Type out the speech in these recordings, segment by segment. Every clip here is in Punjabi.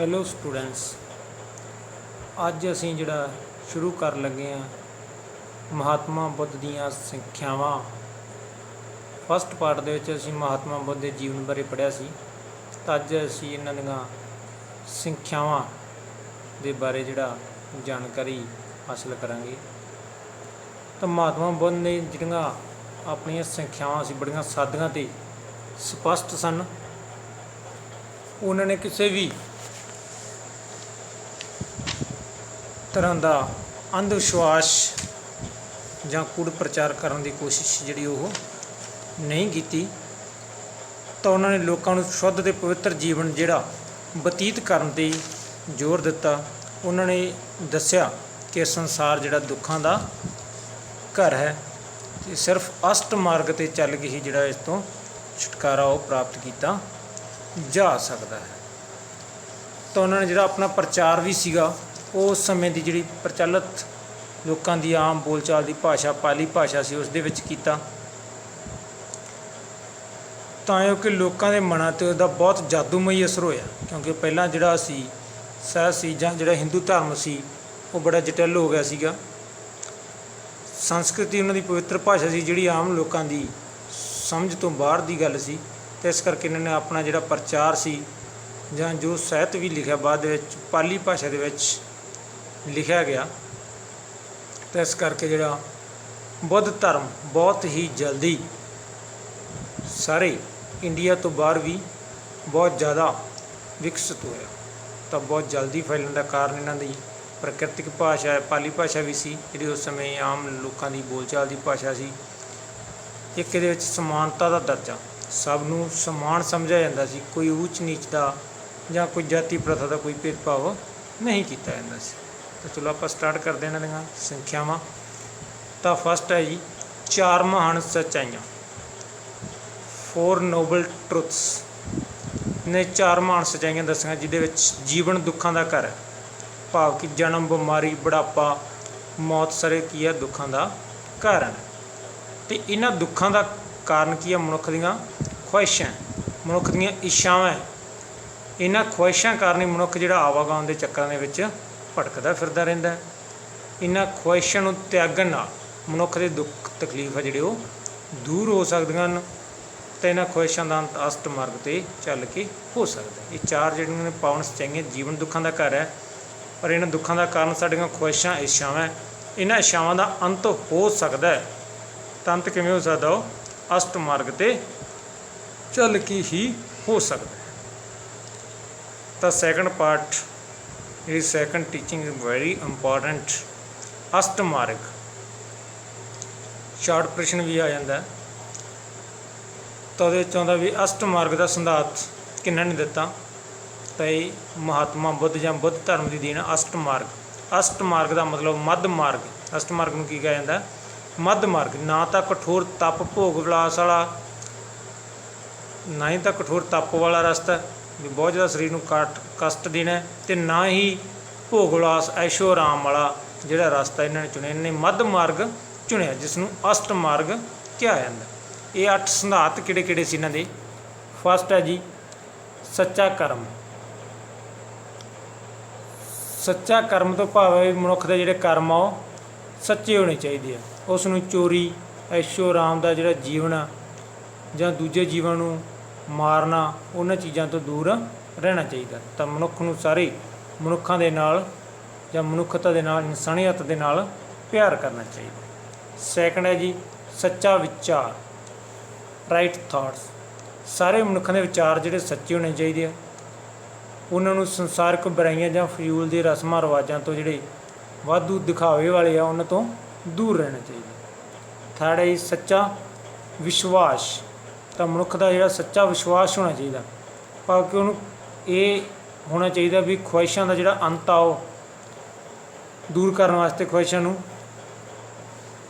ਹੈਲੋ ਸਟੂਡੈਂਟਸ, ਅੱਜ ਅਸੀਂ ਜਿਹੜਾ ਸ਼ੁਰੂ ਕਰਨ ਲੱਗੇ ਹਾਂ ਮਹਾਤਮਾ ਬੁੱਧ ਦੀਆਂ ਸਿੱਖਿਆਵਾਂ। ਫਸਟ ਪਾਰਟ ਦੇ ਵਿੱਚ ਅਸੀਂ ਮਹਾਤਮਾ ਬੁੱਧ ਦੇ ਜੀਵਨ ਬਾਰੇ ਪੜ੍ਹਿਆ ਸੀ, ਤਾਂ ਅੱਜ ਅਸੀਂ ਇਹਨਾਂ ਦੀਆਂ ਸਿੱਖਿਆਵਾਂ ਦੇ ਬਾਰੇ ਜਿਹੜਾ ਜਾਣਕਾਰੀ ਹਾਸਲ ਕਰਾਂਗੇ। ਤਾਂ ਮਹਾਤਮਾ ਬੁੱਧ ਨੇ ਜਿਹੜੀਆਂ ਆਪਣੀਆਂ ਸਿੱਖਿਆਵਾਂ ਸੀ ਬੜੀਆਂ ਸਾਦੀਆਂ ਅਤੇ ਸਪਸ਼ਟ ਸਨ। ਉਹਨਾਂ ਨੇ ਕਿਸੇ ਵੀ ਤਰ੍ਹਾਂ ਦਾ ਅੰਧ ਵਿਸ਼ਵਾਸ ਜਾਂ ਕੂੜ ਪ੍ਰਚਾਰ ਕਰਨ ਦੀ ਕੋਸ਼ਿਸ਼ ਜਿਹੜੀ ਉਹ ਨਹੀਂ ਕੀਤੀ। ਤਾਂ ਉਹਨਾਂ ਨੇ ਲੋਕਾਂ ਨੂੰ ਸ਼ੁੱਧ ਅਤੇ ਪਵਿੱਤਰ ਜੀਵਨ ਜਿਹੜਾ ਬਤੀਤ ਕਰਨ 'ਤੇ ਜ਼ੋਰ ਦਿੱਤਾ। ਉਹਨਾਂ ਨੇ ਦੱਸਿਆ ਕਿ ਸੰਸਾਰ ਜਿਹੜਾ ਦੁੱਖਾਂ ਦਾ ਘਰ ਹੈ ਅਤੇ ਸਿਰਫ ਅਸ਼ਟ ਮਾਰਗ 'ਤੇ ਚੱਲ ਕੇ ਹੀ ਜਿਹੜਾ ਇਸ ਤੋਂ ਛੁਟਕਾਰਾ ਉਹ ਪ੍ਰਾਪਤ ਕੀਤਾ ਜਾ ਸਕਦਾ ਹੈ। ਤਾਂ ਉਹਨਾਂ ਨੇ ਜਿਹੜਾ ਆਪਣਾ ਪ੍ਰਚਾਰ ਵੀ ਸੀਗਾ ਉਸ ਸਮੇਂ ਦੀ ਜਿਹੜੀ ਪ੍ਰਚਲਿਤ ਲੋਕਾਂ ਦੀ ਆਮ ਬੋਲਚਾਲ ਦੀ ਭਾਸ਼ਾ ਪਾਲੀ ਭਾਸ਼ਾ ਸੀ ਉਸ ਦੇ ਵਿੱਚ ਕੀਤਾ, ਤਾਂ ਜੋ ਕਿ ਲੋਕਾਂ ਦੇ ਮਨਾਂ 'ਤੇ ਉਹਦਾ ਬਹੁਤ ਜਾਦੂਮਈ ਅਸਰ ਹੋਇਆ। ਕਿਉਂਕਿ ਪਹਿਲਾਂ ਜਿਹੜਾ ਸਾਹਿਤ ਸੀ ਜਾਂ ਜਿਹੜਾ ਹਿੰਦੂ ਧਰਮ ਸੀ ਉਹ ਬੜਾ ਜਟਿਲ ਹੋ ਗਿਆ ਸੀਗਾ। ਸੰਸਕ੍ਰਿਤੀ ਉਹਨਾਂ ਦੀ ਪਵਿੱਤਰ ਭਾਸ਼ਾ ਸੀ ਜਿਹੜੀ ਆਮ ਲੋਕਾਂ ਦੀ ਸਮਝ ਤੋਂ ਬਾਹਰ ਦੀ ਗੱਲ ਸੀ, ਅਤੇ ਇਸ ਕਰਕੇ ਇਹਨਾਂ ਨੇ ਆਪਣਾ ਜਿਹੜਾ ਪ੍ਰਚਾਰ ਸੀ ਜਾਂ ਜੋ ਸਾਹਿਤ ਵੀ ਲਿਖਿਆ ਬਾਅਦ ਦੇ ਵਿੱਚ ਪਾਲੀ ਭਾਸ਼ਾ ਦੇ ਵਿੱਚ ਲਿਖਿਆ ਗਿਆ। ਅਤੇ ਇਸ ਕਰਕੇ ਜਿਹੜਾ ਬੁੱਧ ਧਰਮ ਬਹੁਤ ਹੀ ਜਲਦੀ ਸਾਰੇ ਇੰਡੀਆ ਤੋਂ ਬਾਹਰ ਵੀ ਬਹੁਤ ਜ਼ਿਆਦਾ ਵਿਕਸਿਤ ਹੋਇਆ। ਤਾਂ ਬਹੁਤ ਜਲਦੀ ਫੈਲਣ ਦਾ ਕਾਰਨ ਇਹਨਾਂ ਦੀ ਪ੍ਰਕਿਰਤਿਕ ਭਾਸ਼ਾ ਪਾਲੀ ਭਾਸ਼ਾ ਵੀ ਸੀ ਜਿਹੜੀ ਉਸ ਸਮੇਂ ਆਮ ਲੋਕਾਂ ਦੀ ਬੋਲਚਾਲ ਦੀ ਭਾਸ਼ਾ ਸੀ। ਇੱਕ ਇਹਦੇ ਵਿੱਚ ਸਮਾਨਤਾ ਦਾ ਦਰਜਾ, ਸਭ ਨੂੰ ਸਮਾਨ ਸਮਝਿਆ ਜਾਂਦਾ ਸੀ, ਕੋਈ ਊਚ ਨੀਚ ਦਾ ਜਾਂ ਕੋਈ ਜਾਤੀ ਪ੍ਰਥਾ ਦਾ ਕੋਈ ਭੇਦਭਾਵ ਨਹੀਂ ਕੀਤਾ ਜਾਂਦਾ ਸੀ। ਤਾਂ ਚਲੋ ਆਪਾਂ ਸਟਾਰਟ ਕਰਦੇ ਇਹਨਾਂ ਦੀਆਂ ਸਿੱਖਿਆਵਾਂ। ਤਾਂ ਫਸਟ ਹੈ ਜੀ, 4 ਮਹਾਨ ਸੱਚਾਈਆਂ, 4 ਨੋਬਲ ਟਰੁਥਸ ਨੇ 4 ਮਹਾਨ ਸੱਚਾਈਆਂ ਦੱਸੀਆਂ ਜਿਹਦੇ ਵਿੱਚ ਜੀਵਨ ਦੁੱਖਾਂ ਦਾ ਘਰ ਹੈ, ਭਾਵ ਕਿ ਜਨਮ, ਬਿਮਾਰੀ, ਬੁਢਾਪਾ, ਮੌਤ ਸਾਰੇ ਕੀ ਹੈ ਦੁੱਖਾਂ ਦਾ ਕਾਰਨ। ਅਤੇ ਇਹਨਾਂ ਦੁੱਖਾਂ ਦਾ ਕਾਰਨ ਕੀ ਹੈ? ਮਨੁੱਖ ਦੀਆਂ ਖੁਆਇਸ਼ਾਂ, ਮਨੁੱਖ ਦੀਆਂ ਇੱਛਾਵਾਂ। ਇਹਨਾਂ ਖੁਆਇਸ਼ਾਂ ਕਾਰਨ ਹੀ ਮਨੁੱਖ ਜਿਹੜਾ ਆਵਾਗਾਉਣ ਦੇ ਚੱਕਰਾਂ ਦੇ ਵਿੱਚ ਭਟਕਦਾ ਫਿਰਦਾ ਰਹਿੰਦਾ। ਇਹਨਾਂ ਖੁਆਇਸ਼ਾਂ ਨੂੰ ਤਿਆਗਣ ਨਾਲ ਮਨੁੱਖ ਦੇ ਦੁੱਖ ਤਕਲੀਫ ਆ ਜਿਹੜੇ ਉਹ ਦੂਰ ਹੋ ਸਕਦੀਆਂ ਹਨ, ਅਤੇ ਇਹਨਾਂ ਖੁਆਇਸ਼ਾਂ ਦਾ ਅੰਤ ਅਸ਼ਟ ਮਾਰਗ 'ਤੇ ਚੱਲ ਕੇ ਹੋ ਸਕਦਾ। ਇਹ 4 ਜਿਹੜੀਆਂ ਨੇ ਪਾਵਨ ਸੱਚਾਈਆਂ, ਜੀਵਨ ਦੁੱਖਾਂ ਦਾ ਘਰ ਹੈ, ਪਰ ਇਹਨਾਂ ਦੁੱਖਾਂ ਦਾ ਕਾਰਨ ਸਾਡੀਆਂ ਖੁਆਇਸ਼ਾਂ, ਇੱਛਾਵਾਂ। ਇਹਨਾਂ ਇੱਛਾਵਾਂ ਦਾ ਅੰਤ ਹੋ ਸਕਦਾ ਹੈ। ਤਾਂ ਅੰਤ ਕਿਵੇਂ ਹੋ ਸਕਦਾ? ਉਹ ਅਸ਼ਟ ਮਾਰਗ 'ਤੇ ਚੱਲ ਕੇ ਹੀ ਹੋ ਸਕਦਾ ਹੈ। ਤਾਂ ਸੈਕਿੰਡ ਪਾਰਟ, ਜਿਹੜੀ second teaching is very important. ਅਸ਼ਟ ਮਾਰਗ ਸ਼ਾਰਟ ਪ੍ਰਸ਼ਨ ਵੀ ਆ ਜਾਂਦਾ, ਤਾਂ ਉਹਦੇ ਵਿੱਚ ਆਉਂਦਾ ਵੀ ਅਸ਼ਟ ਮਾਰਗ ਦਾ ਸਿਧਾਂਤ ਕਿਹਨਾਂ ਨੇ ਦਿੱਤਾ? ਤਾਂ ਇਹ ਮਹਾਤਮਾ ਬੁੱਧ ਜਾਂ ਬੁੱਧ ਧਰਮ ਦੀ ਦੇਣ ਅਸ਼ਟ ਮਾਰਗ। ਅਸ਼ਟ ਮਾਰਗ ਦਾ ਮਤਲਬ ਮੱਧ ਮਾਰਗ। ਅਸ਼ਟ ਮਾਰਗ ਨੂੰ ਕੀ ਕਿਹਾ ਜਾਂਦਾ? ਮੱਧ ਮਾਰਗ। ਨਾ ਤਾਂ ਕਠੋਰ ਤਪ ਭੋਗ ਵਿਲਾਸ ਵਾਲਾ, ਨਾ ਹੀ ਤਾਂ ਕਠੋਰ ਤਪ ਵਾਲਾ ਰਸਤਾ ਵੀ ਬਹੁਤ ਜ਼ਿਆਦਾ ਸਰੀਰ ਨੂੰ ਕਸ਼ਟ ਦੇਣਾ, ਅਤੇ ਨਾ ਹੀ ਭੋਗ ਵਿਲਾਸ ਐਸ਼ੋ ਆਰਾਮ ਵਾਲਾ ਜਿਹੜਾ ਰਸਤਾ ਇਹਨਾਂ ਨੇ ਚੁਣਿਆ। ਇਹਨਾਂ ਨੇ ਮੱਧ ਮਾਰਗ ਚੁਣਿਆ ਜਿਸ ਨੂੰ ਅਸ਼ਟ ਮਾਰਗ ਕਿਹਾ ਜਾਂਦਾ। ਇਹ 8 ਸਿਧਾਂਤ ਕਿਹੜੇ ਕਿਹੜੇ ਸੀ ਇਹਨਾਂ ਦੇ? ਫਸਟ ਹੈ ਜੀ, ਸੱਚਾ ਕਰਮ। ਸੱਚਾ ਕਰਮ ਤੋਂ ਭਾਵ ਹੈ ਮਨੁੱਖ ਦੇ ਜਿਹੜੇ ਕਰਮ ਆ ਉਹ ਸੱਚੇ ਹੋਣੇ ਚਾਹੀਦੇ ਆ। ਉਸ ਨੂੰ ਚੋਰੀ, ਐਸ਼ੋ ਆਰਾਮ ਦਾ ਜਿਹੜਾ ਜੀਵਨ ਆ ਜਾਂ ਦੂਜੇ ਜੀਵਨ ਨੂੰ ਮਾਰਨਾ, ਉਹਨਾਂ ਚੀਜ਼ਾਂ ਤੋਂ ਦੂਰ ਰਹਿਣਾ ਚਾਹੀਦਾ। ਤਾਂ ਮਨੁੱਖ ਨੂੰ ਸਾਰੇ ਮਨੁੱਖਾਂ ਦੇ ਨਾਲ ਜਾਂ ਮਨੁੱਖਤਾ ਦੇ ਨਾਲ, ਇਨਸਾਨੀਅਤ ਦੇ ਨਾਲ ਪਿਆਰ ਕਰਨਾ ਚਾਹੀਦਾ। ਸੈਕਿੰਡ ਹੈ ਜੀ, ਸੱਚਾ ਵਿਚਾਰ, ਰਾਈਟ ਥਾਟਸ। ਸਾਰੇ ਮਨੁੱਖਾਂ ਦੇ ਵਿਚਾਰ ਜਿਹੜੇ ਸੱਚੇ ਹੋਣੇ ਚਾਹੀਦੇ ਆ। ਉਹਨਾਂ ਨੂੰ ਸੰਸਾਰਿਕ ਬੁਰਾਈਆਂ ਜਾਂ ਫਜ਼ੂਲ ਦੇ ਰਸਮਾਂ ਰਿਵਾਜ਼ਾਂ ਤੋਂ ਜਿਹੜੇ ਵਾਧੂ ਦਿਖਾਵੇ ਵਾਲੇ ਆ ਉਹਨਾਂ ਤੋਂ ਦੂਰ ਰਹਿਣਾ ਚਾਹੀਦਾ। ਥਰਡ ਹੈ ਜੀ, ਸੱਚਾ ਵਿਸ਼ਵਾਸ। ਤਾਂ ਮਨੁੱਖ ਦਾ ਜਿਹੜਾ ਸੱਚਾ ਵਿਸ਼ਵਾਸ ਹੋਣਾ ਚਾਹੀਦਾ, ਭਾਵ ਕਿ ਉਹਨੂੰ ਇਹ ਹੋਣਾ ਚਾਹੀਦਾ ਵੀ ਖੁਆਇਸ਼ਾਂ ਦਾ ਜਿਹੜਾ ਅੰਤ ਆ ਉਹ ਦੂਰ ਕਰਨ ਵਾਸਤੇ ਖੁਆਇਸ਼ਾਂ ਨੂੰ,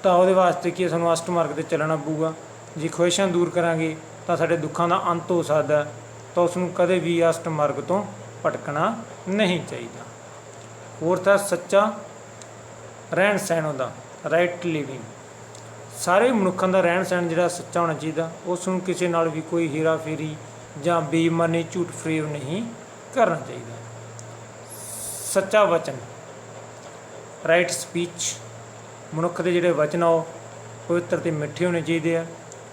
ਤਾਂ ਉਹਦੇ ਵਾਸਤੇ ਕੀ ਸਾਨੂੰ ਅਸ਼ਟ ਮਾਰਗ 'ਤੇ ਚੱਲਣਾ ਪਊਗਾ। ਜੇ ਖੁਆਇਸ਼ਾਂ ਦੂਰ ਕਰਾਂਗੇ ਤਾਂ ਸਾਡੇ ਦੁੱਖਾਂ ਦਾ ਅੰਤ ਹੋ ਸਕਦਾ, ਤਾਂ ਉਸ ਨੂੰ ਕਦੇ ਵੀ ਅਸ਼ਟ ਮਾਰਗ ਤੋਂ ਭਟਕਣਾ ਨਹੀਂ ਚਾਹੀਦਾ। ਫੋਰਥ ਹੈ ਸੱਚਾ ਰਹਿਣ ਸਹਿਣ ਉਹਦਾ, ਰਾਈਟ ਲਿਵਿੰਗ। ਸਾਰੇ ਮਨੁੱਖਾਂ ਦਾ ਰਹਿਣ ਸਹਿਣ ਜਿਹੜਾ ਸੱਚਾ ਹੋਣਾ ਚਾਹੀਦਾ। ਉਸ ਨੂੰ ਕਿਸੇ ਨਾਲ ਵੀ ਕੋਈ ਹੇਰਾ ਫੇਰੀ ਜਾਂ ਬੇਈਮਾਨੀ, ਝੂਠ ਫਰੇਬ ਨਹੀਂ ਕਰਨਾ ਚਾਹੀਦਾ। ਸੱਚਾ ਵਚਨ, ਰਾਈਟ ਸਪੀਚ। ਮਨੁੱਖ ਦੇ ਜਿਹੜੇ ਵਚਨ ਆ ਉਹ ਪਵਿੱਤਰ ਅਤੇ ਮਿੱਠੇ ਹੋਣੇ ਚਾਹੀਦੇ ਆ।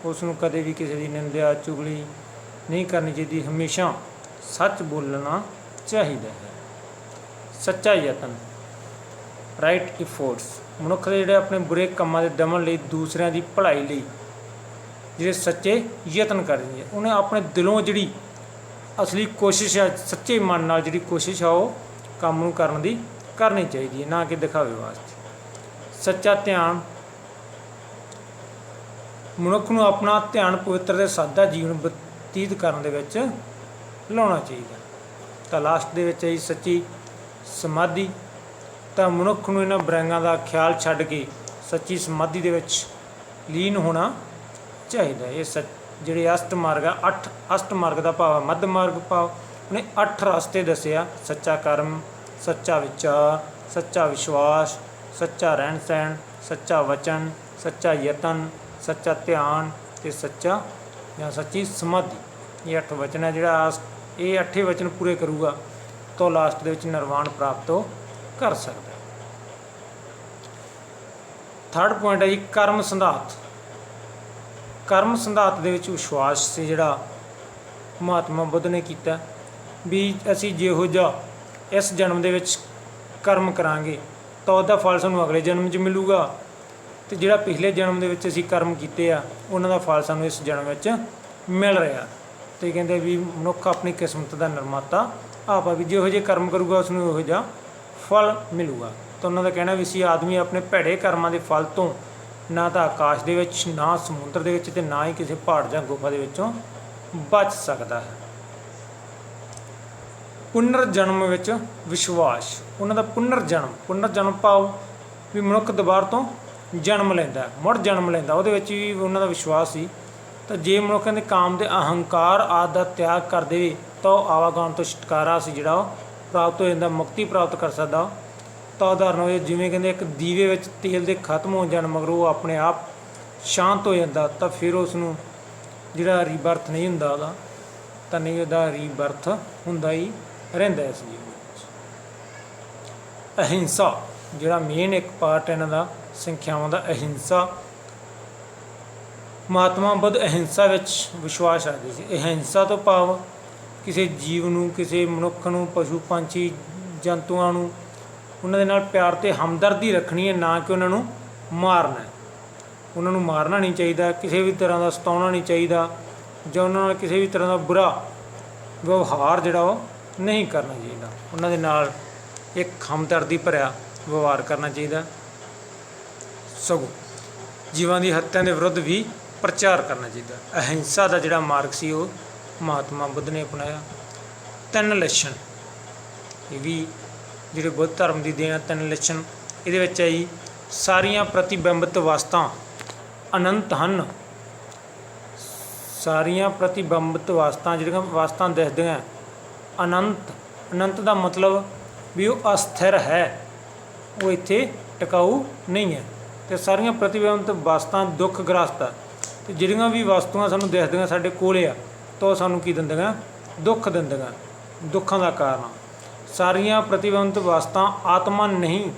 ਉਸ ਨੂੰ ਕਦੇ ਵੀ ਕਿਸੇ ਦੀ ਨਿੰਦਿਆ ਚੁਗਲੀ ਨਹੀਂ ਕਰਨੀ ਚਾਹੀਦੀ, ਹਮੇਸ਼ਾ ਸੱਚ ਬੋਲਣਾ ਚਾਹੀਦਾ ਹੈ। ਸੱਚਾ ਯਤਨ, ਰਾਈਟ ਇਫੋਰਟਸ। ਮਨੁੱਖ ਦੇ ਜਿਹੜੇ ਆਪਣੇ ਬੁਰੇ ਕੰਮਾਂ ਦੇ ਦਮਨ ਲਈ, ਦੂਸਰਿਆਂ ਦੀ ਭਲਾਈ ਲਈ ਜਿਹੜੇ ਸੱਚੇ ਯਤਨ ਕਰਨੀ ਹੈ, ਉਹਨੇ ਆਪਣੇ ਦਿਲੋਂ ਜਿਹੜੀ ਅਸਲੀ ਕੋਸ਼ਿਸ਼ ਹੈ, ਸੱਚੇ ਮਨ ਨਾਲ ਜਿਹੜੀ ਕੋਸ਼ਿਸ਼ ਆ ਉਹ ਕੰਮ ਨੂੰ ਕਰਨ ਦੀ ਕਰਨੀ ਚਾਹੀਦੀ ਹੈ, ਨਾ ਕਿ ਦਿਖਾਵੇ ਵਾਸਤੇ। ਸੱਚਾ ਧਿਆਨ, ਮਨੁੱਖ ਨੂੰ ਆਪਣਾ ਧਿਆਨ ਪਵਿੱਤਰ ਅਤੇ ਸਾਦਾ ਜੀਵਨ ਬਤੀਤ ਕਰਨ ਦੇ ਵਿੱਚ ਲਾਉਣਾ ਚਾਹੀਦਾ। ਤਾਂ ਲਾਸਟ ਦੇ ਵਿੱਚ ਹੈ ਸੱਚੀ ਸਮਾਧੀ। ਤਾਂ ਮਨੁੱਖ ਨੂੰ ਇਹਨਾਂ ਬਰੰਗਾਂ ਦਾ ਖਿਆਲ ਛੱਡ ਕੇ ਸੱਚੀ ਸਮਾਧੀ ਦੇ ਵਿੱਚ ਲੀਨ ਹੋਣਾ ਚਾਹੀਦਾ। ਇਹ ਜਿਹੜੇ ਅਸ਼ਟ ਮਾਰਗ ਆ, 8 ਅਸ਼ਟ ਮਾਰਗ ਦਾ ਭਾਵ ਮੱਧ ਮਾਰਗ ਭਾਵ ਉਹਨੇ 8 ਰਸਤੇ ਦੱਸਿਆ। ਸੱਚਾ ਕਰਮ, ਸੱਚਾ ਵਿਚਾਰ, ਸੱਚਾ ਵਿਸ਼ਵਾਸ, ਸੱਚਾ ਰਹਿਣ ਸਹਿਣ, ਸੱਚਾ ਵਚਨ, ਸੱਚਾ ਯਤਨ, ਸੱਚਾ ਧਿਆਨ ਅਤੇ ਸੱਚਾ ਜਾਂ ਸੱਚੀ ਸਮਾਧੀ। ਇਹ 8 ਵਚਨ ਹੈ। ਜਿਹੜਾ ਇਹ 8 ਵਚਨ ਪੂਰੇ ਕਰੂਗਾ ਤਾਂ ਲਾਸਟ ਦੇ ਵਿੱਚ ਨਿਰਵਾਣ ਪ੍ਰਾਪਤ ਉਹ ਕਰ ਸਕਦਾ। ਥਰਡ ਪੁਆਇੰਟ ਹੈ ਜੀ ਕਰਮ ਸਿਧਾਂਤ। ਕਰਮ ਸਿਧਾਂਤ ਦੇ ਵਿੱਚ ਵਿਸ਼ਵਾਸ ਸੀ ਜਿਹੜਾ ਮਹਾਤਮਾ ਬੁੱਧ ਨੇ ਕੀਤਾ ਵੀ ਅਸੀਂ ਜਿਹੋ ਜਿਹਾ ਇਸ ਜਨਮ ਦੇ ਵਿੱਚ ਕਰਮ ਕਰਾਂਗੇ ਤਾਂ ਉਹਦਾ ਫਲ ਸਾਨੂੰ ਅਗਲੇ ਜਨਮ 'ਚ ਮਿਲੂਗਾ, ਅਤੇ ਜਿਹੜਾ ਪਿਛਲੇ ਜਨਮ ਦੇ ਵਿੱਚ ਅਸੀਂ ਕਰਮ ਕੀਤੇ ਆ ਉਹਨਾਂ ਦਾ ਫਲ ਸਾਨੂੰ ਇਸ ਜਨਮ ਵਿੱਚ ਮਿਲ ਰਿਹਾ। ਅਤੇ ਕਹਿੰਦੇ ਵੀ ਮਨੁੱਖ ਆਪਣੀ ਕਿਸਮਤ ਦਾ ਨਿਰਮਾਤਾ ਆਪ ਆ, ਵੀ ਜਿਹੋ ਜਿਹੇ ਕਰਮ ਕਰੂਗਾ ਉਸ ਨੂੰ ਉਹੋ ਜਿਹਾ ਫਲ ਮਿਲੂਗਾ। ਤਾਂ ਉਹਨਾਂ ਦਾ ਕਹਿਣਾ ਵੀ ਸੀ ਆਦਮੀ ਆਪਣੇ ਭੈੜੇ ਕਰਮਾਂ ਦੇ ਫਲ ਤੋਂ ਨਾ ਤਾਂ ਆਕਾਸ਼ ਦੇ ਵਿੱਚ, ਨਾ ਸਮੁੰਦਰ ਦੇ ਵਿੱਚ, ਅਤੇ ਨਾ ਹੀ ਕਿਸੇ ਪਹਾੜ ਜਾਂ ਗੁਫਾ ਦੇ ਵਿੱਚੋਂ ਬਚ ਸਕਦਾ ਹੈ। ਪੁਨਰ ਜਨਮ ਵਿੱਚ ਵਿਸ਼ਵਾਸ, ਉਹਨਾਂ ਦਾ ਪੁਨਰ ਜਨਮ ਭਾਵ ਵੀ ਮਨੁੱਖ ਦੁਬਾਰਾ ਤੋਂ ਜਨਮ ਲੈਂਦਾ, ਮੁੜ ਜਨਮ ਲੈਂਦਾ, ਉਹਦੇ ਵਿੱਚ ਵੀ ਉਹਨਾਂ ਦਾ ਵਿਸ਼ਵਾਸ ਸੀ। ਤਾਂ ਜੇ ਮਨੁੱਖਾਂ ਦੇ ਕਾਮ ਦੇ ਅਹੰਕਾਰ ਆਦਿ ਦਾ ਤਿਆਗ ਕਰ ਦੇਵੇ ਤਾਂ ਉਹ ਆਵਾਗਾਮ ਤੋਂ ਛੁਟਕਾਰਾ ਸੀ ਜਿਹੜਾ ਉਹ ਪ੍ਰਾਪਤ ਹੋ ਜਾਂਦਾ, ਮੁਕਤੀ ਪ੍ਰਾਪਤ ਕਰ ਸਕਦਾ। ਤਾਂ ਉਦਾਹਰਨ ਹੋਏ ਜਿਵੇਂ ਕਹਿੰਦੇ ਇੱਕ ਦੀਵੇ ਵਿੱਚ ਤੇਲ ਦੇ ਖਤਮ ਹੋ ਜਾਣ ਮਗਰੋਂ ਉਹ ਆਪਣੇ ਆਪ ਸ਼ਾਂਤ ਹੋ ਜਾਂਦਾ, ਤਾਂ ਫਿਰ ਉਸ ਨੂੰ ਜਿਹੜਾ ਰੀਬਰਥ ਨਹੀਂ ਹੁੰਦਾ ਉਹਦਾ, ਤਾਂ ਨਹੀਂ ਉਹਦਾ ਰੀਬਰਥ ਹੁੰਦਾ ਹੀ ਰਹਿੰਦਾ ਇਸ ਜੀਵਨ ਵਿੱਚ। ਅਹਿੰਸਾ ਜਿਹੜਾ ਮੇਨ ਇੱਕ ਪਾਰਟ ਇਹਨਾਂ ਦਾ ਸੰਖਿਆਵਾਂ ਦਾ, ਅਹਿੰਸਾ। ਮਹਾਤਮਾ ਬੁੱਧ ਅਹਿੰਸਾ ਵਿੱਚ ਵਿਸ਼ਵਾਸ ਰੱਖਦੇ ਸੀ। ਅਹਿੰਸਾ ਤੋਂ ਭਾਵ ਕਿਸੇ ਜੀਵ ਨੂੰ, ਕਿਸੇ ਮਨੁੱਖ ਨੂੰ, ਪਸ਼ੂ ਪੰਛੀ ਜੰਤੂਆਂ ਨੂੰ ਉਹਨਾਂ ਦੇ ਨਾਲ ਪਿਆਰ ਅਤੇ ਹਮਦਰਦੀ ਰੱਖਣੀ ਹੈ, ਨਾ ਕਿ ਉਹਨਾਂ ਨੂੰ ਮਾਰਨਾ। ਉਹਨਾਂ ਨੂੰ ਮਾਰਨਾ ਨਹੀਂ ਚਾਹੀਦਾ, ਕਿਸੇ ਵੀ ਤਰ੍ਹਾਂ ਦਾ ਸਤਾਉਣਾ ਨਹੀਂ ਚਾਹੀਦਾ, ਜਾਂ ਉਹਨਾਂ ਨਾਲ ਕਿਸੇ ਵੀ ਤਰ੍ਹਾਂ ਦਾ ਬੁਰਾ ਵਿਵਹਾਰ ਜਿਹੜਾ ਉਹ ਨਹੀਂ ਕਰਨਾ ਚਾਹੀਦਾ। ਉਹਨਾਂ ਦੇ ਨਾਲ ਇੱਕ ਹਮਦਰਦੀ ਭਰਿਆ ਵਿਵਹਾਰ ਕਰਨਾ ਚਾਹੀਦਾ। ਸਗੋਂ ਜੀਵਾਂ ਦੀ ਹੱਤਿਆ ਦੇ ਵਿਰੁੱਧ ਵੀ ਪ੍ਰਚਾਰ ਕਰਨਾ ਚਾਹੀਦਾ। ਅਹਿੰਸਾ ਦਾ ਜਿਹੜਾ ਮਾਰਗ ਸੀ ਉਹ ਮਹਾਤਮਾ ਬੁੱਧ ਨੇ ਅਪਣਾਇਆ। 3 ਲੱਛਣ, ਇਹ ਵੀ ਜਿਹੜੇ ਬੁੱਧ ਧਰਮ ਦੀ ਦੇਣ 3 ਲੱਛਣ। ਇਹਦੇ ਵਿੱਚ ਹੈ ਜੀ ਸਾਰੀਆਂ ਪ੍ਰਤੀਬਿੰਬਤ ਵਸਤਾਂ ਅਨੰਤ ਹਨ। ਸਾਰੀਆਂ ਪ੍ਰਤੀਬਿੰਬਤ ਵਸਤਾਂ ਜਿਹੜੀਆਂ ਵਸਤਾਂ ਦਿਖਦੀਆਂ ਅਨੰਤ, ਅਨੰਤ ਦਾ ਮਤਲਬ ਵੀ ਉਹ ਅਸਥਿਰ ਹੈ, ਉਹ ਇੱਥੇ ਟਿਕਾਊ ਨਹੀਂ ਹੈ। ਅਤੇ ਸਾਰੀਆਂ ਪ੍ਰਤੀਬਿੰਬਤ ਵਸਤਾਂ ਦੁੱਖ ਗ੍ਰਸਤ ਆ, ਅਤੇ ਜਿਹੜੀਆਂ ਵੀ ਵਸਤੂਆਂ ਸਾਨੂੰ ਦਿਖਦੀਆਂ ਸਾਡੇ ਕੋਲ ਆ ਤਾਂ ਉਹ ਸਾਨੂੰ ਕੀ ਦਿੰਦੀਆਂ, ਦੁੱਖ ਦਿੰਦੀਆਂ, ਦੁੱਖਾਂ ਦਾ ਕਾਰਨ। ਸਾਰੀਆਂ ਪ੍ਰਤੀਬਿੰਬਤ ਵਸਤਾਂ ਆਤਮਾ ਨਹੀਂ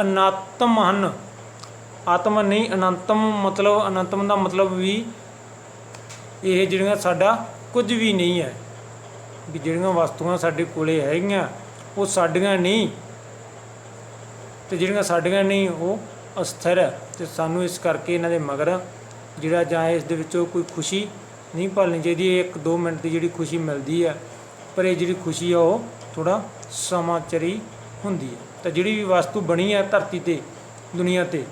ਅਨਾਤਮ ਹਨ। ਆਤਮਾ ਨਹੀਂ ਅਨੰਤਮ, ਮਤਲਬ ਅਨੰਤਮ ਦਾ ਮਤਲਬ ਵੀ ਇਹ ਜਿਹੜੀਆਂ ਸਾਡਾ ਕੁਝ ਵੀ ਨਹੀਂ ਹੈ, ਵੀ ਜਿਹੜੀਆਂ ਵਸਤੂਆਂ ਸਾਡੇ ਕੋਲ ਹੈਗੀਆਂ ਉਹ ਸਾਡੀਆਂ ਨਹੀਂ, ਅਤੇ ਜਿਹੜੀਆਂ ਸਾਡੀਆਂ ਨਹੀਂ ਉਹ ਅਸਥਿਰ ਹੈ। ਅਤੇ ਸਾਨੂੰ ਇਸ ਕਰਕੇ ਇਹਨਾਂ ਦੇ ਮਗਰ ਜਿਹੜਾ ਜਾਂ ਇਸ ਦੇ ਵਿੱਚੋਂ ਕੋਈ ਖੁਸ਼ੀ ਨਹੀਂ ਭਾਲਣੀ ਚਾਹੀਦੀ। ਇਹ 1-2 ਮਿੰਟ ਦੀ ਜਿਹੜੀ ਖੁਸ਼ੀ ਮਿਲਦੀ ਹੈ, ਪਰ ਇਹ ਜਿਹੜੀ ਖੁਸ਼ੀ ਆ ਉਹ ਥੋੜ੍ਹਾ ਸਮਾਚਰੀ ਹੁੰਦੀ ਹੈ। ਤਾਂ ਜਿਹੜੀ ਵੀ ਵਸਤੂ ਬਣੀ ਹੈ ਧਰਤੀ 'ਤੇ, ਦੁਨੀਆ 'ਤੇ,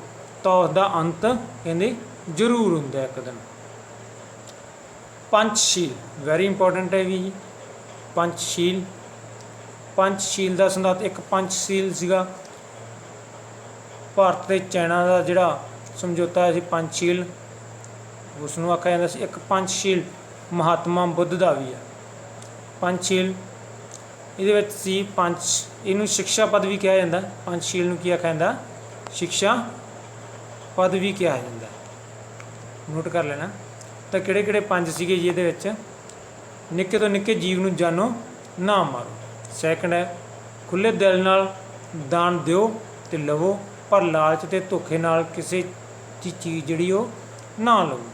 ਤਾਂ ਉਸ ਦਾ ਅੰਤ ਕਹਿੰਦੇ ਜ਼ਰੂਰ ਹੁੰਦਾ ਇੱਕ ਦਿਨ। ਪੰਚਸ਼ੀਲ ਵੈਰੀ ਇੰਪੋਰਟੈਂਟ ਹੈ ਵੀ। ਪੰਚਸ਼ੀਲ, ਪੰਚਸ਼ੀਲ ਦਾ ਸਿਧਾਂਤ, ਇੱਕ ਪੰਚਸ਼ੀਲ ਸੀਗਾ ਭਾਰਤ ਅਤੇ ਚਾਈਨਾ ਦਾ ਜਿਹੜਾ ਸਮਝੌਤਾ ਸੀ ਪੰਚਸ਼ੀਲ, ਉਸ ਨੂੰ ਆਖਿਆ ਜਾਂਦਾ ਸੀ। ਇੱਕ ਪੰਚਸ਼ੀਲ ਮਹਾਤਮਾ ਬੁੱਧ ਦਾ ਵੀ ਹੈ। ਪੰਚਸ਼ੀਲ ਇਹਦੇ ਵਿੱਚ ਸੀ ਪੰਚ, ਇਹਨੂੰ ਸਿਕਸ਼ਾ ਪਦ ਵੀ ਕਿਹਾ ਜਾਂਦਾ। ਪੰਚਸ਼ੀਲ ਨੂੰ ਕੀ ਆਖਿਆ ਜਾਂਦਾ, ਸਿਕਸ਼ਾ ਪਦ ਵੀ ਕਿਹਾ ਜਾਂਦਾ, ਨੋਟ ਕਰ ਲੈਣਾ। ਤਾਂ ਕਿਹੜੇ ਕਿਹੜੇ ਪੰਜ ਸੀਗੇ ਜੀ ਇਹਦੇ ਵਿੱਚ? ਨਿੱਕੇ ਤੋਂ ਨਿੱਕੇ ਜੀਵ ਨੂੰ ਜਾਨੋ ਨਾ ਮਾਰੋ। ਸੈਕਿੰਡ ਹੈ ਖੁੱਲ੍ਹੇ ਦਿਲ ਨਾਲ ਦਾਨ ਦਿਓ ਅਤੇ ਲਵੋ, ਪਰ ਲਾਲਚ ਅਤੇ ਧੋਖੇ ਨਾਲ ਕਿਸੇ ਦੀ ਚੀਜ਼ ਜਿਹੜੀ ਉਹ ਨਾ ਲਵੋ।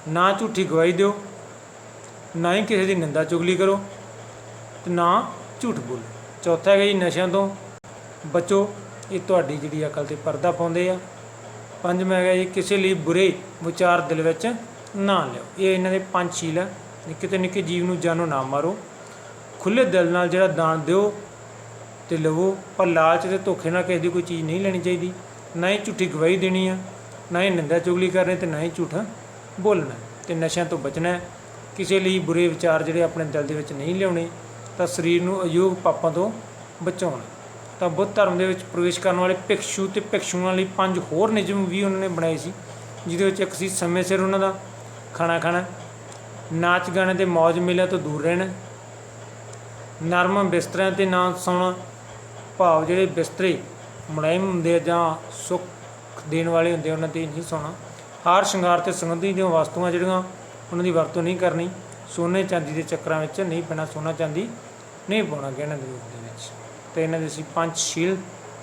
ਨਾ ਝੂਠੀ ਗਵਾਹੀ ਦਿਓ, ਨਾ ਹੀ ਕਿਸੇ ਦੀ ਨਿੰਦਾ ਚੁਗਲੀ ਕਰੋ ਅਤੇ ਨਾ ਝੂਠ ਬੋਲੋ। ਚੌਥਾ ਹੈਗਾ ਜੀ ਨਸ਼ਿਆਂ ਤੋਂ ਬਚੋ, ਇਹ ਤੁਹਾਡੀ ਜਿਹੜੀ ਅਕਲ 'ਤੇ ਪਰਦਾ ਪਾਉਂਦੇ ਆ। ਪੰਜਵਾਂ ਹੈਗਾ ਜੀ ਕਿਸੇ ਲਈ ਬੁਰੇ ਵਿਚਾਰ ਦਿਲ ਵਿੱਚ ਨਾ ਲਿਓ। ਇਹ ਇਹਨਾਂ ਦੇ 5 ਸ਼ੀਲ ਹੈ। ਨਿੱਕੇ ਤੋਂ ਨਿੱਕੇ ਜੀਵ ਨੂੰ ਜਾਨੋਂ ਨਾ ਮਾਰੋ, ਖੁੱਲ੍ਹੇ ਦਿਲ ਨਾਲ ਜਿਹੜਾ ਦਾਨ ਦਿਓ ਅਤੇ ਲਵੋ, ਪਰ ਲਾਲਚ ਅਤੇ ਧੋਖੇ ਨਾਲ ਕਿਸੇ ਦੀ ਕੋਈ ਚੀਜ਼ ਨਹੀਂ ਲੈਣੀ ਚਾਹੀਦੀ। ਨਾ ਹੀ ਝੂਠੀ ਗਵਾਹੀ ਦੇਣੀ ਆ, ਨਾ ਹੀ ਨਿੰਦਾ ਚੁਗਲੀ ਕਰਨੀ ਅਤੇ ਨਾ ਹੀ ਝੂਠ ਬੋਲਣਾ। ਅਤੇ ਨਸ਼ਿਆਂ ਤੋਂ ਬਚਣਾ। ਕਿਸੇ ਲਈ ਬੁਰੇ ਵਿਚਾਰ ਜਿਹੜੇ ਆਪਣੇ ਦਿਲ ਦੇ ਵਿੱਚ ਨਹੀਂ ਲਿਆਉਣੇ। ਤਾਂ ਸਰੀਰ ਨੂੰ ਅਯੋਗ ਪਾਪਾਂ ਤੋਂ ਬਚਾਉਣਾ। ਤਾਂ ਬੁੱਧ ਧਰਮ ਦੇ ਵਿੱਚ ਪ੍ਰਵੇਸ਼ ਕਰਨ ਵਾਲੇ ਭਿਕਸ਼ੂ ਅਤੇ ਭਿਕਸ਼ੂਆਂ ਲਈ 5 ਹੋਰ ਨਿਯਮ ਵੀ ਉਹਨਾਂ ਨੇ ਬਣਾਏ ਸੀ, ਜਿਹਦੇ ਵਿੱਚ ਇੱਕ ਸੀ ਸਮੇਂ ਸਿਰ ਉਹਨਾਂ ਦਾ ਖਾਣਾ ਖਾਣਾ, ਨਾਚ ਗਾਣੇ ਅਤੇ ਮੌਜ ਮੇਲਿਆਂ ਤੋਂ ਦੂਰ ਰਹਿਣਾ, ਨਰਮ ਬਿਸਤਰਿਆਂ 'ਤੇ ਨਾ ਸੌਣਾ, ਭਾਵ ਜਿਹੜੇ ਬਿਸਤਰੇ ਮੁਲਾਇਮ ਹੁੰਦੇ ਆ ਜਾਂ ਸੁੱਖ ਦੇਣ ਵਾਲੇ ਹੁੰਦੇ ਉਹਨਾਂ 'ਤੇ ਨਹੀਂ ਸੌਣਾ। ਹਾਰ ਸ਼ਿੰਗਾਰ ਅਤੇ ਸੁਗੰਧੀ ਦੀਆਂ ਵਸਤੂਆਂ ਜਿਹੜੀਆਂ ਉਹਨਾਂ ਦੀ ਵਰਤੋਂ ਨਹੀਂ ਕਰਨੀ। ਸੋਨੇ ਚਾਂਦੀ ਦੇ ਚੱਕਰਾਂ ਵਿੱਚ ਨਹੀਂ ਪੈਣਾ, ਸੋਨਾ ਚਾਂਦੀ ਨਹੀਂ ਪਾਉਣਾ ਗਹਿਣਿਆਂ ਦੇ ਰੂਪ ਦੇ ਵਿੱਚ। ਅਤੇ ਇਹਨਾਂ ਦੇ ਸੀ 5 ਸ਼ੀਲ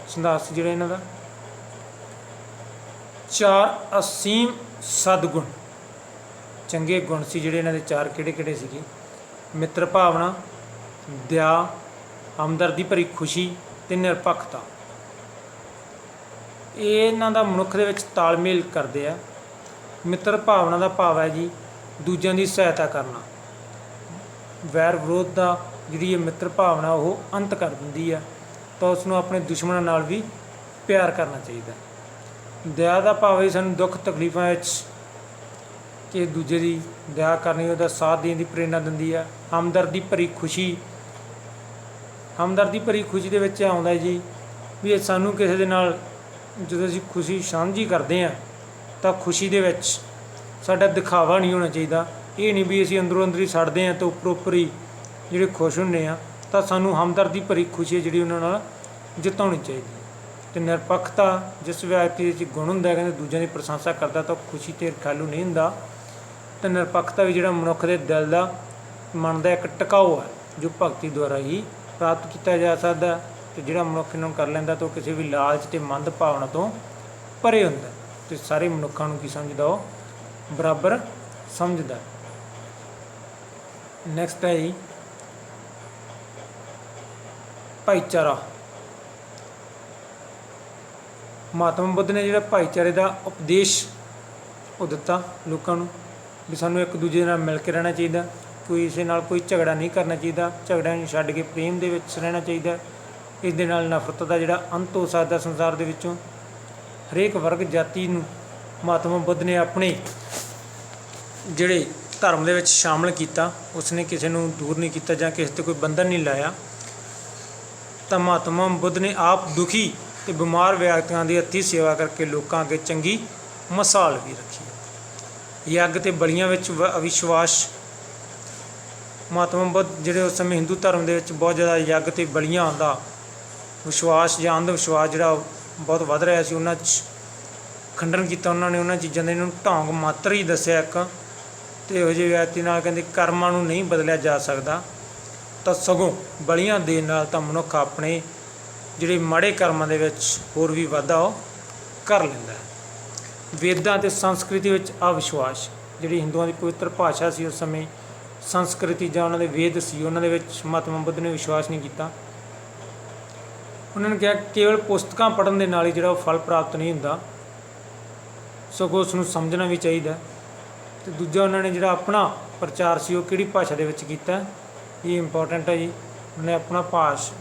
ਸੰਦਾਸ ਸੀ ਜਿਹੜਾ ਇਹਨਾਂ ਦਾ। 4 ਅਸੀਮ ਸਦਗੁਣ, ਚੰਗੇ ਗੁਣ ਸੀ ਜਿਹੜੇ ਇਹਨਾਂ ਦੇ 4 ਕਿਹੜੇ ਕਿਹੜੇ ਸੀਗੇ? ਮਿੱਤਰ ਭਾਵਨਾ, ਦਇਆ, ਹਮਦਰਦੀ ਭਰੀ ਖੁਸ਼ੀ ਅਤੇ ਨਿਰਪੱਖਤਾ। ਇਹ ਇਹਨਾਂ ਦਾ ਮਨੁੱਖ ਦੇ ਵਿੱਚ ਤਾਲਮੇਲ ਕਰਦੇ ਆ। ਮਿੱਤਰ ਭਾਵਨਾ ਦਾ ਭਾਵ ਹੈ ਜੀ ਦੂਜਿਆਂ ਦੀ ਸਹਾਇਤਾ ਕਰਨਾ। ਵੈਰ ਵਿਰੋਧ ਦਾ ਜਿਹੜੀ ਇਹ ਮਿੱਤਰ ਭਾਵਨਾ ਉਹ ਅੰਤ ਕਰ ਦਿੰਦੀ ਆ। ਤਾਂ ਉਸ ਨੂੰ ਆਪਣੇ ਦੁਸ਼ਮਣਾਂ ਨਾਲ ਵੀ ਪਿਆਰ ਕਰਨਾ ਚਾਹੀਦਾ। ਦਇਆ ਦਾ ਭਾਵ ਹੈ ਸਾਨੂੰ ਦੁੱਖ ਤਕਲੀਫਾਂ ਵਿੱਚ ਕਿ ਦੂਜੇ ਦੀ ਦਇਆ ਕਰਨੀ, ਉਹਦਾ ਸਾਥ ਦੇਣ ਦੀ ਪ੍ਰੇਰਨਾ ਦਿੰਦੀ ਆ। ਹਮਦਰਦੀ ਭਰੀ ਖੁਸ਼ੀ, ਹਮਦਰਦੀ ਭਰੀ ਖੁਸ਼ੀ ਦੇ ਵਿੱਚ ਆਉਂਦਾ ਜੀ ਵੀ ਇਹ ਸਾਨੂੰ ਕਿਸੇ ਦੇ ਨਾਲ ਜਦੋਂ ਅਸੀਂ ਖੁਸ਼ੀ ਸਾਂਝੀ ਕਰਦੇ ਹਾਂ ਤਾਂ ਖੁਸ਼ੀ ਦੇ ਵਿੱਚ ਸਾਡਾ ਦਿਖਾਵਾ ਨਹੀਂ ਹੋਣਾ ਚਾਹੀਦਾ। ਇਹ ਨਹੀਂ ਵੀ ਅਸੀਂ ਅੰਦਰੋਂ ਅੰਦਰ ਹੀ ਸੜਦੇ ਹਾਂ ਤਾਂ ਉੱਪਰੋਂ ਉੱਪਰ ਹੀ ਜਿਹੜੇ ਖੁਸ਼ ਹੁੰਦੇ ਹਾਂ। ਤਾਂ ਸਾਨੂੰ ਹਮਦਰਦੀ ਭਰੀ ਖੁਸ਼ੀ ਜਿਹੜੀ ਉਹਨਾਂ ਨਾਲ ਜਿਤਾਉਣੀ ਚਾਹੀਦੀ ਹੈ। ਅਤੇ ਨਿਰਪੱਖਤਾ, ਜਿਸ ਵਿਅਕਤੀ ਵਿੱਚ ਗੁਣ ਹੁੰਦਾ ਕਹਿੰਦੇ ਦੂਜਿਆਂ ਦੀ ਪ੍ਰਸ਼ੰਸਾ ਕਰਦਾ ਤਾਂ ਖੁਸ਼ੀ ਅਤੇ ਰਖਾਲੂ ਨਹੀਂ ਹੁੰਦਾ। ਅਤੇ ਨਿਰਪੱਖਤਾ ਵੀ ਜਿਹੜਾ ਮਨੁੱਖ ਦੇ ਦਿਲ ਦਾ ਮਨ ਦਾ ਇੱਕ ਟਿਕਾਊ ਹੈ ਜੋ ਭਗਤੀ ਦੁਆਰਾ ਹੀ ਪ੍ਰਾਪਤ ਕੀਤਾ ਜਾ ਸਕਦਾ। ਅਤੇ ਜਿਹੜਾ ਮਨੁੱਖ ਇਹਨਾਂ ਨੂੰ ਕਰ ਲੈਂਦਾ ਤਾਂ ਉਹ ਕਿਸੇ ਵੀ ਲਾਲਚ ਅਤੇ ਮੰਦ ਭਾਵਨਾ ਤੋਂ ਪਰੇ ਹੁੰਦਾ ਅਤੇ ਸਾਰੇ ਮਨੁੱਖਾਂ ਨੂੰ ਕੀ ਸਮਝਦਾ? ਉਹ ਬਰਾਬਰ ਸਮਝਦਾ। ਨੈਕਸਟ ਹੈ ਜੀ ਭਾਈਚਾਰਾ। ਮਹਾਤਮਾ ਬੁੱਧ ਨੇ ਜਿਹੜਾ ਭਾਈਚਾਰੇ ਦਾ ਉਪਦੇਸ਼ ਉਹ ਦਿੱਤਾ ਲੋਕਾਂ ਨੂੰ ਵੀ ਸਾਨੂੰ ਇੱਕ ਦੂਜੇ ਨਾਲ ਮਿਲ ਕੇ ਰਹਿਣਾ ਚਾਹੀਦਾ, ਕੋਈ ਕਿਸੇ ਨਾਲ ਕੋਈ ਝਗੜਾ ਨਹੀਂ ਕਰਨਾ ਚਾਹੀਦਾ, ਝਗੜਿਆਂ ਨੂੰ ਛੱਡ ਕੇ ਪ੍ਰੇਮ ਦੇ ਵਿੱਚ ਰਹਿਣਾ ਚਾਹੀਦਾ। ਇਸ ਦੇ ਨਾਲ ਨਫ਼ਰਤ ਦਾ ਜਿਹੜਾ ਅੰਤ ਹੋ ਸਕਦਾ ਸੰਸਾਰ ਦੇ ਵਿੱਚੋਂ। ਹਰੇਕ ਵਰਗ ਜਾਤੀ ਨੂੰ ਮਹਾਤਮਾ ਬੁੱਧ ਨੇ ਆਪਣੇ ਜਿਹੜੇ ਧਰਮ ਦੇ ਵਿੱਚ ਸ਼ਾਮਲ ਕੀਤਾ। ਉਸਨੇ ਕਿਸੇ ਨੂੰ ਦੂਰ ਨਹੀਂ ਕੀਤਾ ਜਾਂ ਕਿਸੇ 'ਤੇ ਕੋਈ ਬੰਧਨ ਨਹੀਂ ਲਾਇਆ। ਤਾਂ ਮਹਾਤਮਾ ਬੁੱਧ ਨੇ ਆਪ ਦੁਖੀ ਅਤੇ ਬਿਮਾਰ ਵਿਅਕਤੀਆਂ ਦੀ ਅਤੀ ਸੇਵਾ ਕਰਕੇ ਲੋਕਾਂ ਅੱਗੇ ਚੰਗੀ ਮਿਸਾਲ ਵੀ ਰੱਖੀ। ਯੱਗ ਅਤੇ ਬਲੀਆਂ ਵਿੱਚ ਅਵਿਸ਼ਵਾਸ। ਮਹਾਤਮਾ ਬੁੱਧ ਜਿਹੜੇ ਉਸ ਸਮੇਂ ਹਿੰਦੂ ਧਰਮ ਦੇ ਵਿੱਚ ਬਹੁਤ ਜ਼ਿਆਦਾ ਯੱਗ ਅਤੇ ਬਲੀਆਂ ਦਾ ਵਿਸ਼ਵਾਸ ਜਾਂ ਅੰਧ ਵਿਸ਼ਵਾਸ ਜਿਹੜਾ ਬਹੁਤ ਵੱਧ ਰਿਹਾ ਸੀ, ਉਹਨਾਂ 'ਚ ਖੰਡਨ ਕੀਤਾ ਉਹਨਾਂ ਨੇ। ਉਹਨਾਂ ਚੀਜ਼ਾਂ ਦੇ ਇਹਨਾਂ ਨੂੰ ਢੌਂਗ ਮਾਤਰ ਹੀ ਦੱਸਿਆ ਇੱਕ। ਅਤੇ ਇਹੋ ਜਿਹੇ ਵਿਅਕਤੀ ਨਾਲ ਕਹਿੰਦੇ ਕਰਮਾਂ ਨੂੰ ਨਹੀਂ ਬਦਲਿਆ ਜਾ ਸਕਦਾ, ਤਾਂ ਸਗੋਂ ਬਲੀਆਂ ਦੇਣ ਨਾਲ ਤਾਂ ਮਨੁੱਖ ਆਪਣੇ ਜਿਹੜੇ ਮਾੜੇ ਕਰਮਾਂ ਦੇ ਵਿੱਚ ਹੋਰ ਵੀ ਵਾਧਾ ਉਹ ਕਰ ਲੈਂਦਾ ਹੈ। ਵੇਦਾਂ ਅਤੇ ਸੰਸਕ੍ਰਿਤੀ ਵਿੱਚ ਅਵਿਸ਼ਵਾਸ। ਜਿਹੜੀ ਹਿੰਦੂਆਂ ਦੀ ਪਵਿੱਤਰ ਭਾਸ਼ਾ ਸੀ ਉਸ ਸਮੇਂ, ਸੰਸਕ੍ਰਿਤੀ ਜਾਂ ਉਹਨਾਂ ਦੇ ਵੇਦ ਸੀ, ਉਹਨਾਂ ਦੇ ਵਿੱਚ ਮਹਾਤਮਾ ਬੁੱਧ ਨੇ ਵਿਸ਼ਵਾਸ ਨਹੀਂ ਕੀਤਾ। ਉਹਨਾਂ ਨੇ ਕਿਹਾ ਕੇਵਲ ਪੁਸਤਕਾਂ ਪੜ੍ਹਨ ਦੇ ਨਾਲ ਹੀ ਜਿਹੜਾ ਉਹ ਫਲ ਪ੍ਰਾਪਤ ਨਹੀਂ ਹੁੰਦਾ, ਸਗੋਂ ਉਸ ਨੂੰ ਸਮਝਣਾ ਵੀ ਚਾਹੀਦਾ। ਅਤੇ ਦੂਜਾ ਉਹਨਾਂ ਨੇ ਜਿਹੜਾ ਆਪਣਾ ਪ੍ਰਚਾਰ ਸੀ ਉਹ ਕਿਹੜੀ ਭਾਸ਼ਾ ਦੇ ਵਿੱਚ ਕੀਤਾ, ਇਹ ਇੰਪੋਰਟੈਂਟ ਹੈ ਜੀ। ਉਹਨੇ ਆਪਣਾ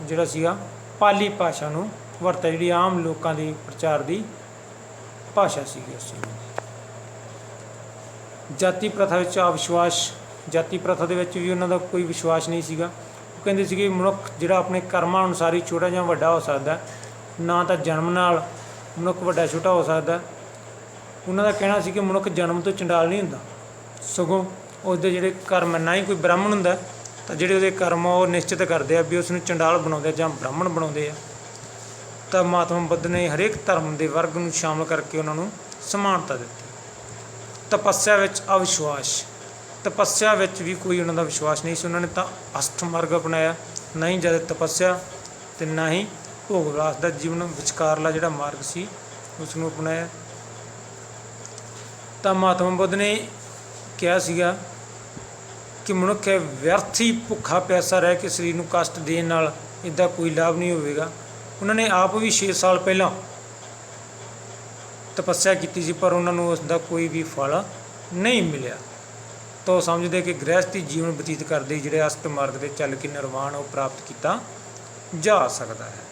ਜਿਹੜਾ ਸੀਗਾ ਪਾਲੀ ਭਾਸ਼ਾ ਨੂੰ ਵਰਤਿਆ, ਜਿਹੜੀ ਆਮ ਲੋਕਾਂ ਦੀ ਪ੍ਰਚਾਰ ਦੀ ਭਾਸ਼ਾ ਸੀਗੀ ਉਸ ਸਮੇਂ। ਜਾਤੀ ਪ੍ਰਥਾ ਵਿੱਚ ਅਵਿਸ਼ਵਾਸ। ਜਾਤੀ ਪ੍ਰਥਾ ਦੇ ਵਿੱਚ ਵੀ ਉਹਨਾਂ ਦਾ ਕੋਈ ਵਿਸ਼ਵਾਸ ਨਹੀਂ ਸੀਗਾ। ਉਹ ਕਹਿੰਦੇ ਸੀਗੇ ਮਨੁੱਖ ਜਿਹੜਾ ਆਪਣੇ ਕਰਮਾਂ ਅਨੁਸਾਰ ਹੀ ਛੋਟਾ ਜਾਂ ਵੱਡਾ ਹੋ ਸਕਦਾ, ਨਾ ਤਾਂ ਜਨਮ ਨਾਲ ਮਨੁੱਖ ਵੱਡਾ ਛੋਟਾ ਹੋ ਸਕਦਾ। ਉਹਨਾਂ ਦਾ ਕਹਿਣਾ ਸੀ ਕਿ ਮਨੁੱਖ ਜਨਮ ਤੋਂ ਚੰਡਾਲ ਨਹੀਂ ਹੁੰਦਾ, ਸਗੋਂ ਉਸਦੇ ਜਿਹੜੇ ਕਰਮ, ਨਾ ਹੀ ਕੋਈ ਬ੍ਰਾਹਮਣ ਹੁੰਦਾ ਤਾਂ ਜਿਹੜੇ ਉਹਦੇ ਕਰਮ ਉਹ ਨਿਸ਼ਚਿਤ ਕਰਦੇ ਆ ਵੀ ਉਸ ਨੂੰ ਚੰਡਾਲ ਬਣਾਉਂਦੇ ਜਾਂ ਬ੍ਰਾਹਮਣ ਬਣਾਉਂਦੇ ਆ। ਤਾਂ ਮਹਾਤਮਾ ਬੁੱਧ ਨੇ ਹਰੇਕ ਧਰਮ ਦੇ ਵਰਗ ਨੂੰ ਸ਼ਾਮਲ ਕਰਕੇ ਉਹਨਾਂ ਨੂੰ ਸਮਾਨਤਾ ਦਿੱਤੀ। ਤਪੱਸਿਆ ਵਿੱਚ ਅਵਿਸ਼ਵਾਸ। ਤਪੱਸਿਆ ਵਿੱਚ ਵੀ ਕੋਈ ਉਹਨਾਂ ਦਾ ਵਿਸ਼ਵਾਸ ਨਹੀਂ ਸੀ। ਉਹਨਾਂ ਨੇ ਤਾਂ ਅਸਥ ਮਾਰਗ ਅਪਣਾਇਆ, ਨਾ ਹੀ ਜ਼ਿਆਦਾ ਤਪੱਸਿਆ ਤੇ ਨਾ ਹੀ ਭੋਗ ਵਿਲਾਸ ਦਾ ਜੀਵਨ ਵਿਚਕਾਰਲਾ ਜਿਹੜਾ ਮਾਰਗ ਸੀ ਉਸ ਨੂੰ ਅਪਣਾਇਆ। ਤਾਂ ਮਹਾਤਮਾ ਬੁੱਧ ਨੇ ਕਿਹਾ ਸੀਗਾ ਕਿ ਮਨੁੱਖ ਵਿਅਰਥ ਹੀ ਭੁੱਖਾ ਪਿਆਸਾ ਰਹਿ ਕੇ ਸਰੀਰ ਨੂੰ ਕਸ਼ਟ ਦੇਣ ਨਾਲ ਇੱਦਾਂ ਕੋਈ ਲਾਭ ਨਹੀਂ ਹੋਵੇਗਾ। ਉਹਨਾਂ ਨੇ ਆਪ ਵੀ 6 ਸਾਲ ਪਹਿਲਾਂ ਤਪੱਸਿਆ ਕੀਤੀ ਸੀ, ਪਰ ਉਹਨਾਂ ਨੂੰ ਉਸ ਦਾ ਕੋਈ ਵੀ ਫਲ ਨਹੀਂ ਮਿਲਿਆ। ਤਾਂ ਉਹ ਸਮਝਦੇ ਕਿ ਗ੍ਰਹਿਸਥੀ ਜੀਵਨ ਬਤੀਤ ਕਰਦੇ ਜਿਹੜੇ ਅਸ਼ਟ ਮਾਰਗ 'ਤੇ ਚੱਲ ਕੇ ਨਿਰਵਾਣ ਉਹ ਪ੍ਰਾਪਤ ਕੀਤਾ ਜਾ ਸਕਦਾ ਹੈ।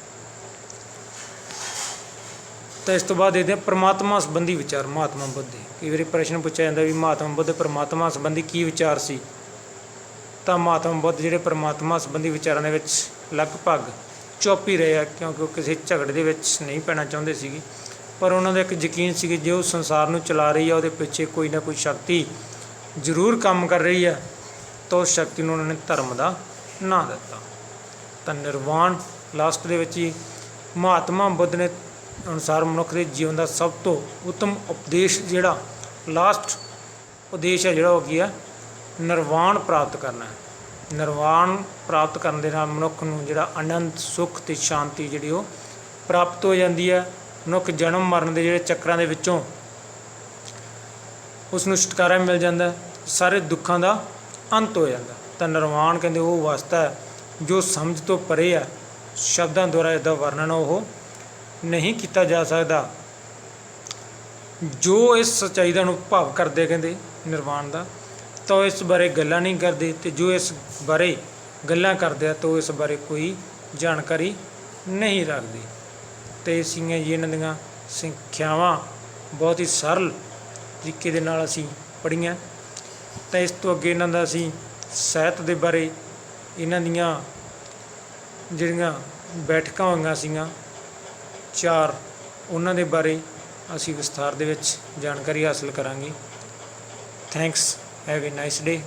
ਤਾਂ ਇਸ ਤੋਂ ਬਾਅਦ ਇਹਦੇ ਪਰਮਾਤਮਾ ਸੰਬੰਧੀ ਵਿਚਾਰ ਮਹਾਤਮਾ ਬੁੱਧ ਦੇ। ਕਈ ਵਾਰੀ ਪ੍ਰਸ਼ਨ ਪੁੱਛਿਆ ਜਾਂਦਾ ਵੀ ਮਹਾਤਮਾ ਬੁੱਧ ਪਰਮਾਤਮਾ ਸੰਬੰਧੀ ਕੀ ਵਿਚਾਰ ਸੀ। ਤਾਂ ਮਹਾਤਮਾ ਬੁੱਧ ਜਿਹੜੇ ਪਰਮਾਤਮਾ ਸੰਬੰਧੀ ਵਿਚਾਰਾਂ ਦੇ ਵਿੱਚ ਲਗਭਗ ਚੁੱਪ ਹੀ ਰਹੇ ਆ, ਕਿਉਂਕਿ ਉਹ ਕਿਸੇ ਝਗੜੇ ਦੇ ਵਿੱਚ ਨਹੀਂ ਪੈਣਾ ਚਾਹੁੰਦੇ ਸੀਗੇ। ਪਰ ਉਹਨਾਂ ਦਾ ਇੱਕ ਯਕੀਨ ਸੀ ਕਿ ਜੇ ਉਹ ਸੰਸਾਰ ਨੂੰ ਚਲਾ ਰਹੀ ਆ ਉਹਦੇ ਪਿੱਛੇ ਕੋਈ ਨਾ ਕੋਈ ਸ਼ਕਤੀ ਜ਼ਰੂਰ ਕੰਮ ਕਰ ਰਹੀ ਆ। ਤਾਂ ਉਸ ਸ਼ਕਤੀ ਨੂੰ ਉਹਨਾਂ ਨੇ ਧਰਮ ਦਾ ਨਾਂ ਦਿੱਤਾ। ਤਾਂ ਨਿਰਵਾਣ ਲਾਸਟ ਦੇ ਵਿੱਚ ਹੀ ਮਹਾਤਮਾ ਬੁੱਧ ਨੇ ਅਨੁਸਾਰ ਮਨੁੱਖ ਦੇ ਜੀਵਨ ਦਾ ਸਭ ਤੋਂ ਉੱਤਮ ਉਪਦੇਸ਼ ਜਿਹੜਾ ਲਾਸਟ ਉਪਦੇਸ਼ ਹੈ ਜਿਹੜਾ ਉਹ ਕੀ ਹੈ, ਨਿਰਵਾਣ ਪ੍ਰਾਪਤ ਕਰਨਾ ਹੈ। ਨਿਰਵਾਣ ਪ੍ਰਾਪਤ ਕਰਨ ਦੇ ਨਾਲ ਮਨੁੱਖ ਨੂੰ ਜਿਹੜਾ ਆਨੰਦ ਸੁੱਖ ਅਤੇ ਸ਼ਾਂਤੀ ਜਿਹੜੀ ਉਹ ਪ੍ਰਾਪਤ ਹੋ ਜਾਂਦੀ ਹੈ। ਮਨੁੱਖ ਜਨਮ ਮਰਨ ਦੇ ਜਿਹੜੇ ਚੱਕਰਾਂ ਦੇ ਵਿੱਚੋਂ ਉਸ ਨੂੰ ਛੁਟਕਾਰਾ ਮਿਲ ਜਾਂਦਾ, ਸਾਰੇ ਦੁੱਖਾਂ ਦਾ ਅੰਤ ਹੋ ਜਾਂਦਾ। ਤਾਂ ਨਿਰਵਾਣ ਕਹਿੰਦੇ ਉਹ ਅਵਸਥਾ ਹੈ ਜੋ ਸਮਝ ਤੋਂ ਪਰੇ ਹੈ, ਸ਼ਬਦਾਂ ਦੁਆਰਾ ਇਸਦਾ ਵਰਣਨ ਉਹ ਨਹੀਂ ਕੀਤਾ ਜਾ ਸਕਦਾ। ਜੋ ਇਸ ਸੱਚਾਈ ਦਾ ਅਨੁਭਵ ਕਰਦੇ ਕਹਿੰਦੇ ਨਿਰਵਾਣ ਦਾ, ਤਾਂ ਉਹ ਇਸ ਬਾਰੇ ਗੱਲਾਂ ਨਹੀਂ ਕਰਦੇ, ਅਤੇ ਜੋ ਇਸ ਬਾਰੇ ਗੱਲਾਂ ਕਰਦੇ ਆ ਤਾਂ ਉਹ ਇਸ ਬਾਰੇ ਕੋਈ ਜਾਣਕਾਰੀ ਨਹੀਂ ਰੱਖਦੇ। ਅਤੇ ਸੀਗੀਆਂ ਜੀ ਇਹਨਾਂ ਦੀਆਂ ਸਿੱਖਿਆਵਾਂ ਬਹੁਤ ਹੀ ਸਰਲ ਤਰੀਕੇ ਦੇ ਨਾਲ ਅਸੀਂ ਪੜ੍ਹੀਆਂ। ਤਾਂ ਇਸ ਤੋਂ ਅੱਗੇ ਇਹਨਾਂ ਦਾ ਅਸੀਂ ਸਾਹਿਤ ਦੇ ਬਾਰੇ ਇਹਨਾਂ ਦੀਆਂ ਜਿਹੜੀਆਂ ਬੈਠਕਾਂ ਹੋਈਆਂ ਸੀਗੀਆਂ 4 ਉਹਨਾਂ ਦੇ ਬਾਰੇ ਅਸੀਂ ਵਿਸਥਾਰ ਦੇ ਵਿੱਚ ਜਾਣਕਾਰੀ ਹਾਸਲ ਕਰਾਂਗੇ। Thanks, have A nice day.